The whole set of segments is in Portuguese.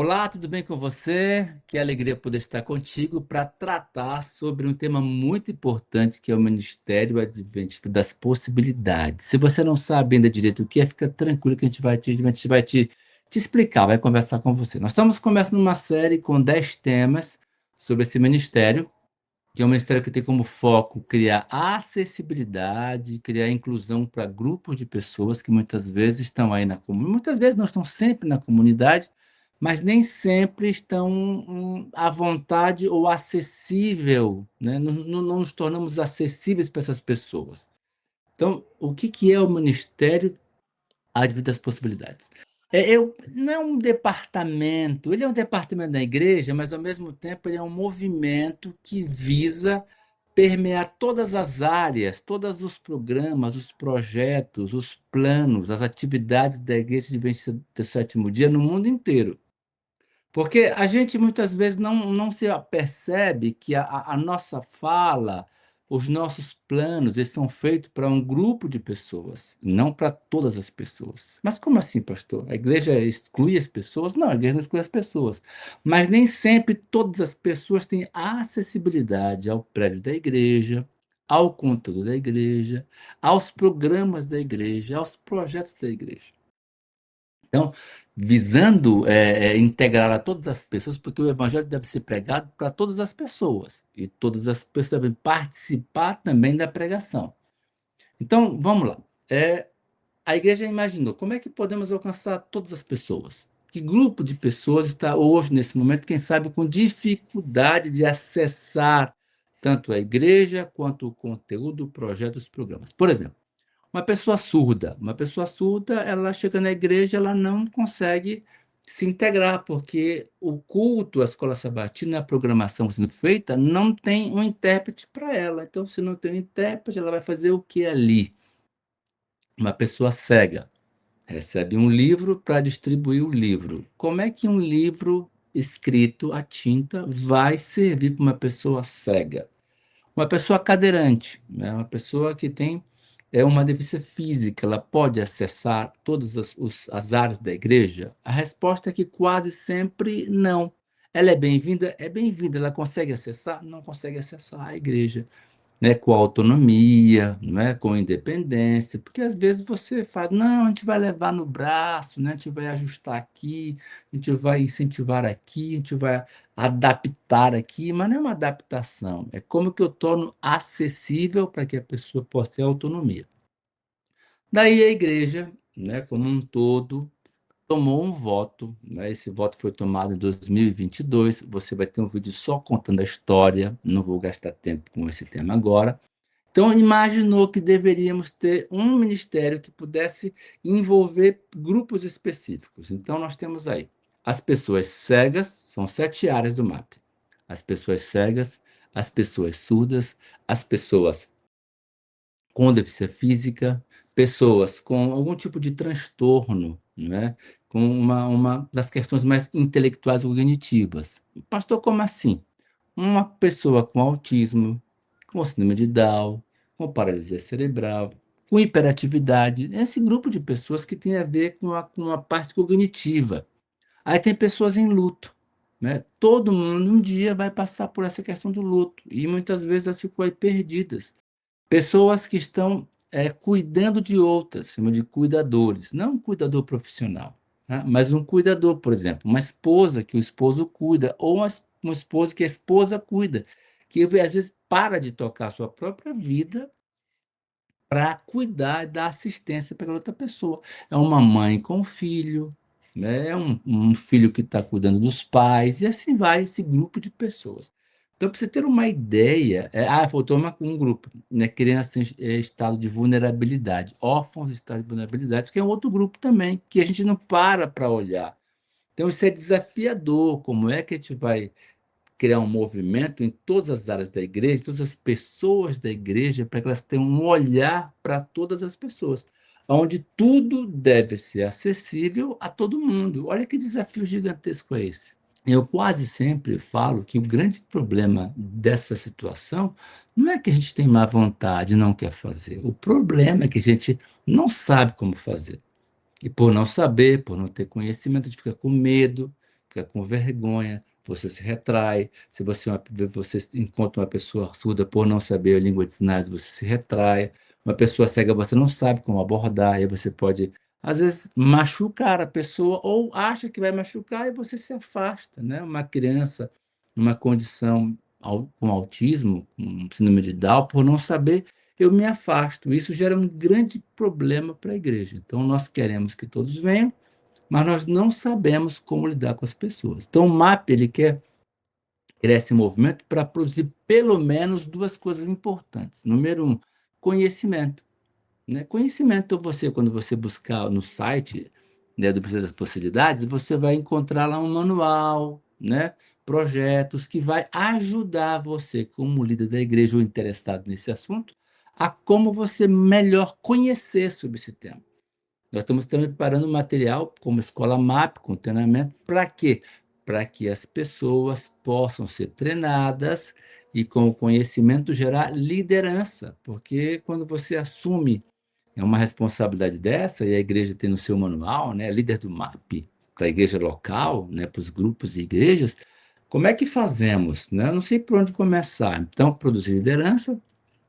Olá, tudo bem com você? Que alegria poder estar contigo para tratar sobre um tema muito importante que é o Ministério Adventista das Possibilidades. Se você não sabe ainda direito o que é, fica tranquilo que a gente vai te explicar, vai conversar com você. Nós estamos começando uma série com 10 temas sobre esse ministério, que é um ministério que tem como foco criar acessibilidade, criar inclusão para grupos de pessoas que muitas vezes estão aí na comunidade, muitas vezes não estão sempre na comunidade, mas nem sempre estão à vontade ou acessível, né? Não nos tornamos acessíveis para essas pessoas. Então, o que que é o Ministério Adventista das Possibilidades? Não é um departamento, ele é um departamento da igreja, mas ao mesmo tempo ele é um movimento que visa permear todas as áreas, todos os programas, os projetos, os planos, as atividades da Igreja Adventista do Sétimo Dia no mundo inteiro. Porque a gente muitas vezes não se apercebe que a nossa fala, os nossos planos, eles são feitos para um grupo de pessoas, não para todas as pessoas. Mas como assim, pastor? A igreja exclui as pessoas? Não, a igreja não exclui as pessoas. Mas nem sempre todas as pessoas têm acessibilidade ao prédio da igreja, ao conteúdo da igreja, aos programas da igreja, aos projetos da igreja. Então, visando integrar a todas as pessoas, porque o evangelho deve ser pregado para todas as pessoas, e todas as pessoas devem participar também da pregação. Então, vamos lá. A igreja imaginou como é que podemos alcançar todas as pessoas? Que grupo de pessoas está hoje, nesse momento, quem sabe, com dificuldade de acessar tanto a igreja quanto o conteúdo, o projeto, os programas? Por exemplo, uma pessoa surda, ela chega na igreja, ela não consegue se integrar, porque o culto, a escola sabatina, a programação sendo feita, não tem um intérprete para ela. Então, se não tem um intérprete, ela vai fazer o que ali? Uma pessoa cega recebe um livro para distribuir o livro. Como é que um livro escrito à tinta vai servir para uma pessoa cega? Uma pessoa cadeirante, né? Uma pessoa que tem uma deficiência física, ela pode acessar todas as áreas da igreja? A resposta é que quase sempre não. Ela é bem-vinda? É bem-vinda. Ela consegue acessar? Não consegue acessar a igreja, né? Com autonomia, né? Com independência, porque às vezes você faz, não, a gente vai levar no braço, né? A gente vai ajustar aqui, a gente vai incentivar aqui, a gente vai adaptar aqui, mas não é uma adaptação, é como que eu torno acessível para que a pessoa possa ter autonomia. Daí a igreja, né, como um todo, tomou um voto, né? Esse voto foi tomado em 2022. Você vai ter um vídeo só contando a história, não vou gastar tempo com esse tema agora. Então, imaginou que deveríamos ter um ministério que pudesse envolver grupos específicos. Então, nós temos aí as pessoas cegas, são 7 áreas do MAP. As pessoas cegas, as pessoas surdas, as pessoas com deficiência física, pessoas com algum tipo de transtorno, né? Com uma das questões mais intelectuais ou cognitivas. Pastor, como assim? Uma pessoa com autismo, com síndrome de Down, com paralisia cerebral, com hiperatividade, esse grupo de pessoas que tem a ver com a parte cognitiva. Aí tem pessoas em luto, né? Todo mundo um dia vai passar por essa questão do luto, e muitas vezes elas ficam aí perdidas. Pessoas que estão cuidando de outras, chama de cuidadores, não um cuidador profissional, né? Mas um cuidador, por exemplo, uma esposa que o esposo cuida, ou uma esposa que a esposa cuida, que às vezes para de tocar a sua própria vida para cuidar e dar assistência para outra pessoa. É uma mãe com filho, né? É um filho que está cuidando dos pais, e assim vai esse grupo de pessoas. Então, para você ter uma ideia, faltou um grupo, né? Crianças em estado de vulnerabilidade, órfãos em estado de vulnerabilidade, que é um outro grupo também, que a gente não para olhar. Então, isso é desafiador. Como é que a gente vai criar um movimento em todas as áreas da igreja, todas as pessoas da igreja, para que elas tenham um olhar para todas as pessoas, onde tudo deve ser acessível a todo mundo? Olha que desafio gigantesco é esse. Eu quase sempre falo que o grande problema dessa situação não é que a gente tem má vontade e não quer fazer. O problema é que a gente não sabe como fazer. E por não saber, por não ter conhecimento, a gente fica com medo, fica com vergonha, você se retrai. Se você encontra uma pessoa surda por não saber a língua de sinais, você se retrai. Uma pessoa cega, você não sabe como abordar, aí você pode, às vezes, machucar a pessoa ou acha que vai machucar e você se afasta, né? Uma criança numa condição com autismo, com síndrome de Down, por não saber, eu me afasto. Isso gera um grande problema para a igreja. Então, nós queremos que todos venham, mas nós não sabemos como lidar com as pessoas. Então, o MAP, ele quer criar esse movimento para produzir pelo menos duas coisas importantes. Número um, conhecimento, né? Conhecimento, você, quando você buscar no site, né, do Brasil das Possibilidades, você vai encontrar lá um manual, né, projetos que vai ajudar você, como líder da igreja ou interessado nesse assunto, a como você melhor conhecer sobre esse tema. Nós estamos também preparando material como Escola MAP, com treinamento, para quê? Para que as pessoas possam ser treinadas e, com o conhecimento, gerar liderança, porque quando você assume uma responsabilidade dessa, e a igreja tem no seu manual, né, líder do MAP, para a igreja local, né, para os grupos e igrejas, como é que fazemos? Né? Eu não sei por onde começar. Então, produzir liderança,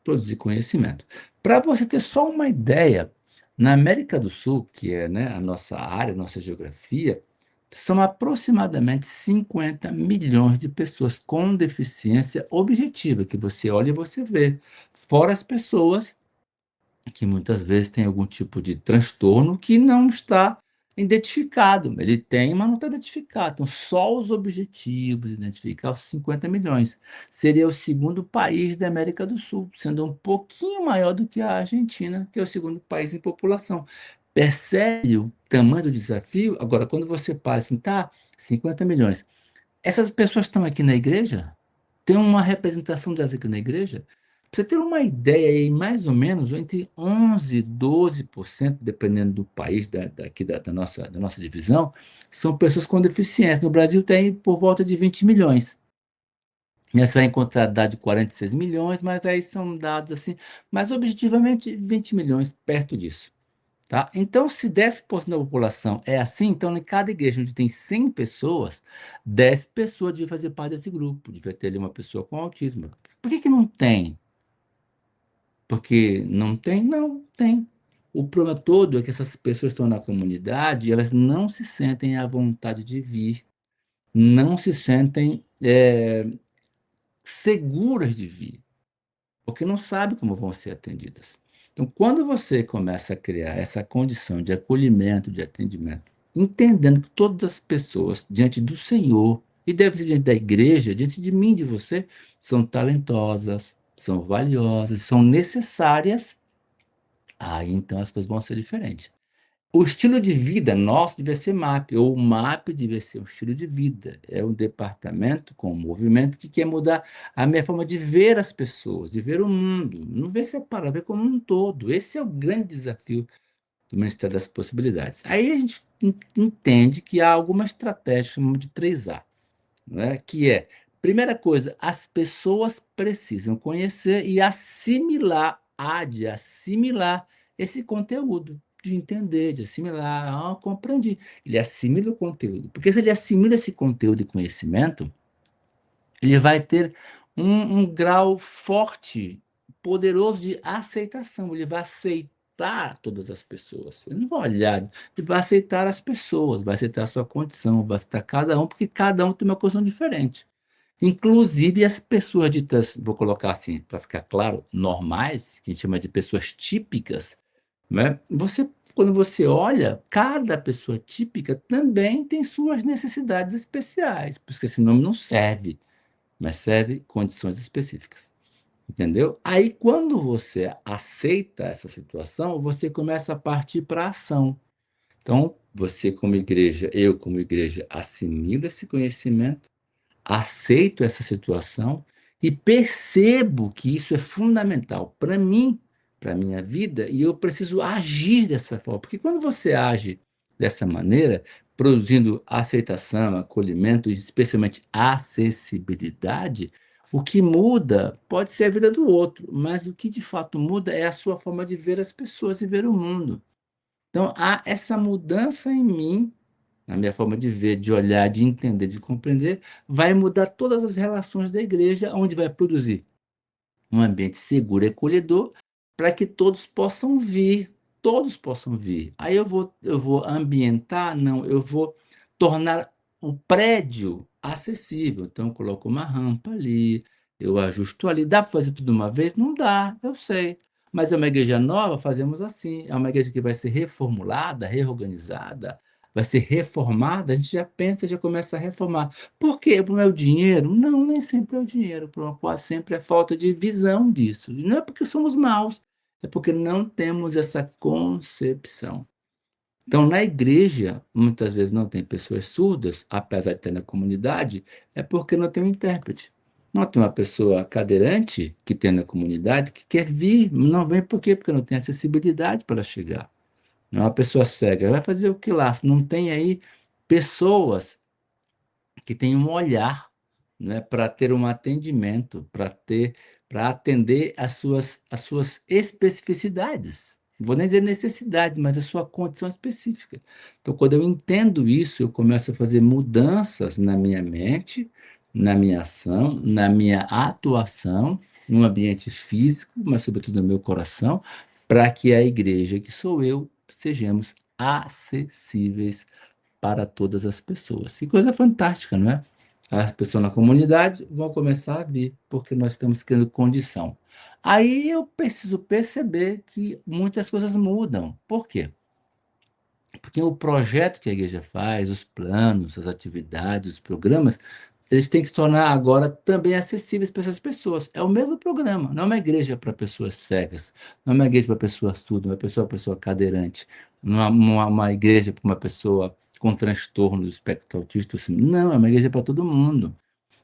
produzir conhecimento. Para você ter só uma ideia, na América do Sul, que é, né, a nossa área, a nossa geografia, são aproximadamente 50 milhões de pessoas com deficiência objetiva, que você olha e você vê, fora as pessoas que muitas vezes têm algum tipo de transtorno que não está identificado. Ele tem, mas não está identificado. Então, só os objetivos identificar os 50 milhões. Seria o segundo país da América do Sul, sendo um pouquinho maior do que a Argentina, que é o segundo país em população. Percebe o tamanho do desafio? Agora, quando você para assim, tá, 50 milhões. Essas pessoas estão aqui na igreja? Tem uma representação delas aqui na igreja? Pra você ter uma ideia aí, mais ou menos, entre 11 e 12%, dependendo do país daqui da nossa divisão, são pessoas com deficiência. No Brasil tem por volta de 20 milhões. E aí você vai encontrar dados de 46 milhões, mas aí são dados assim, mas objetivamente 20 milhões, perto disso. Tá? Então, se 10% da população é assim, então em cada igreja onde tem 100 pessoas, 10 pessoas deviam fazer parte desse grupo, devia ter ali uma pessoa com autismo. Por que que não tem? Porque não tem? Não, tem. O problema todo é que essas pessoas estão na comunidade e elas não se sentem à vontade de vir, não se sentem seguras de vir, porque não sabem como vão ser atendidas. Então, quando você começa a criar essa condição de acolhimento, de atendimento, entendendo que todas as pessoas diante do Senhor, e deve ser diante da igreja, diante de mim, de você, são talentosas, são valiosas, são necessárias, aí então as coisas vão ser diferentes. O estilo de vida nosso devia ser MAP, ou o MAP devia ser um estilo de vida. É um departamento com um movimento que quer mudar a minha forma de ver as pessoas, de ver o mundo. Não ver separado, ver como um todo. Esse é o grande desafio do Ministério das Possibilidades. Aí a gente entende que há alguma estratégia, chamamos de 3A, né? Que é, primeira coisa, as pessoas precisam conhecer e assimilar, há de assimilar esse conteúdo, de entender, de assimilar. Ah, compreendi. Ele assimila o conteúdo. Porque se ele assimila esse conteúdo e conhecimento, ele vai ter um grau forte, poderoso de aceitação. Ele vai aceitar todas as pessoas. Ele não vai olhar, ele vai aceitar as pessoas, vai aceitar a sua condição, vai aceitar cada um, porque cada um tem uma condição diferente. Inclusive as pessoas ditas, vou colocar assim, para ficar claro, normais, que a gente chama de pessoas típicas, né? Quando você olha, cada pessoa típica também tem suas necessidades especiais, porque esse nome não serve, mas serve condições específicas, entendeu? Aí, quando você aceita essa situação, você começa a partir para a ação. Então, você como igreja, eu como igreja, assimilo esse conhecimento, aceito essa situação e percebo que isso é fundamental para mim, para a minha vida, e eu preciso agir dessa forma. Porque quando você age dessa maneira, produzindo aceitação, acolhimento e especialmente acessibilidade, o que muda pode ser a vida do outro, mas o que de fato muda é a sua forma de ver as pessoas e ver o mundo. Então, há essa mudança em mim na minha forma de ver, de olhar, de entender, de compreender, vai mudar todas as relações da igreja, onde vai produzir um ambiente seguro e acolhedor para que todos possam vir. Aí eu vou ambientar? Não, eu vou tornar o prédio acessível. Então eu coloco uma rampa ali, eu ajusto ali. Dá para fazer tudo uma vez? Não dá, eu sei. Mas é uma igreja nova, fazemos assim. É uma igreja que vai ser reformulada, reorganizada, vai ser reformada, a gente já pensa, já começa a reformar. Por quê? Por meu dinheiro? Não, nem sempre é o dinheiro, quase sempre é falta de visão disso. E não é porque somos maus, é porque não temos essa concepção. Então, na igreja, muitas vezes não tem pessoas surdas, apesar de ter na comunidade, é porque não tem um intérprete. Não tem uma pessoa cadeirante que tem na comunidade que quer vir, não vem por quê? Porque não tem acessibilidade para chegar. Não é uma pessoa cega, vai fazer o que lá? Se não tem aí pessoas que tem um olhar, né, para ter um atendimento, para atender as suas especificidades. Não vou nem dizer necessidade, mas a sua condição específica. Então, quando eu entendo isso, eu começo a fazer mudanças na minha mente, na minha ação, na minha atuação, no ambiente físico, mas sobretudo no meu coração, para que a igreja, que sou eu, sejamos acessíveis para todas as pessoas. Que coisa fantástica, não é? As pessoas na comunidade vão começar a vir, porque nós estamos criando condição. Aí eu preciso perceber que muitas coisas mudam. Por quê? Porque o projeto que a igreja faz, os planos, as atividades, os programas, eles têm que se tornar agora também acessíveis para essas pessoas. É o mesmo programa, não é uma igreja para pessoas cegas, não é uma igreja para pessoa surda, uma pessoa cadeirante, não é uma igreja para uma pessoa com transtorno do espectro autista, assim. Não, é uma igreja para todo mundo.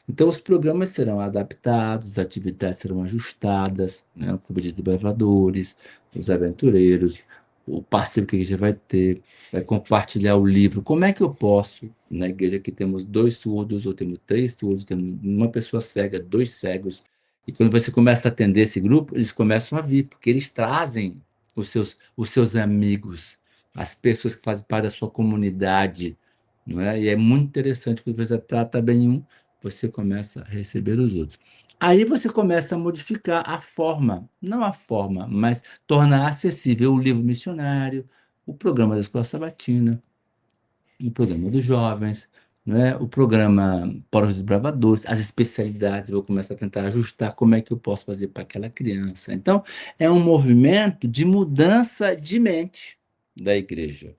Então, os programas serão adaptados, as atividades serão ajustadas, né? O clube de desbravadores, os aventureiros, o parceiro que a igreja vai ter, vai compartilhar o livro. Como é que eu posso, na igreja que temos 2 surdos, ou temos 3 surdos, temos uma pessoa cega, 2 cegos, e quando você começa a atender esse grupo, eles começam a vir, porque eles trazem os seus amigos, as pessoas que fazem parte da sua comunidade, não é? E é muito interessante quando você trata bem um, você começa a receber os outros. Aí você começa a modificar a forma, não a forma, mas tornar acessível o livro missionário, o programa da Escola Sabatina, o programa dos jovens, né? O programa para os desbravadores, as especialidades, eu vou começar a tentar ajustar como é que eu posso fazer para aquela criança. Então, é um movimento de mudança de mente da igreja.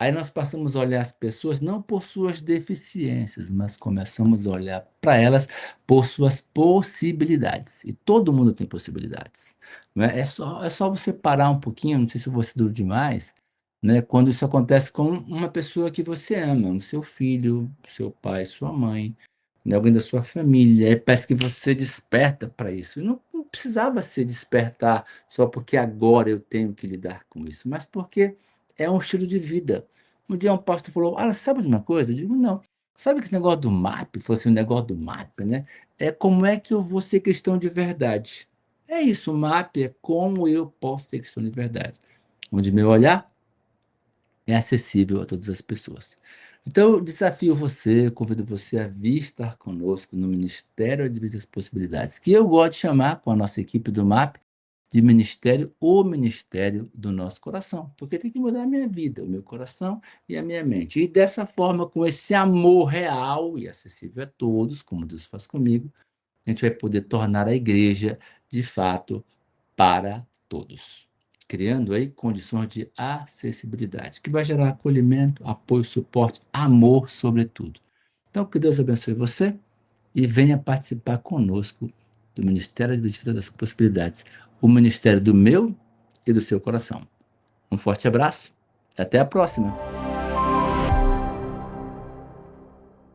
Aí nós passamos a olhar as pessoas não por suas deficiências, mas começamos a olhar para elas por suas possibilidades. E todo mundo tem possibilidades, né? É só você parar um pouquinho, não sei se você duro demais, né? Quando isso acontece com uma pessoa que você ama, o seu filho, seu pai, sua mãe, né? Alguém da sua família, aí parece que você desperta para isso. E não precisava se despertar só porque agora eu tenho que lidar com isso, mas porque é um estilo de vida. Um dia um pastor falou: "Ah, sabe de uma coisa?" Eu digo: "Não." Sabe que esse negócio do MAP, fosse um negócio do MAP, né? É como é que eu vou ser cristão de verdade. É isso, o MAP é como eu posso ser cristão de verdade. Onde meu olhar é acessível a todas as pessoas. Então, eu desafio você, convido você a vir estar conosco no Ministério Adventista das Possibilidades, que eu gosto de chamar, com a nossa equipe do MAP, de ministério, o ministério do nosso coração, porque tem que mudar a minha vida, o meu coração e a minha mente. E dessa forma, com esse amor real e acessível a todos, como Deus faz comigo, a gente vai poder tornar a igreja, de fato, para todos, criando aí condições de acessibilidade, que vai gerar acolhimento, apoio, suporte, amor, sobretudo. Então, que Deus abençoe você e venha participar conosco do Ministério Adventista das Possibilidades, o ministério do meu e do seu coração. Um forte abraço e até a próxima.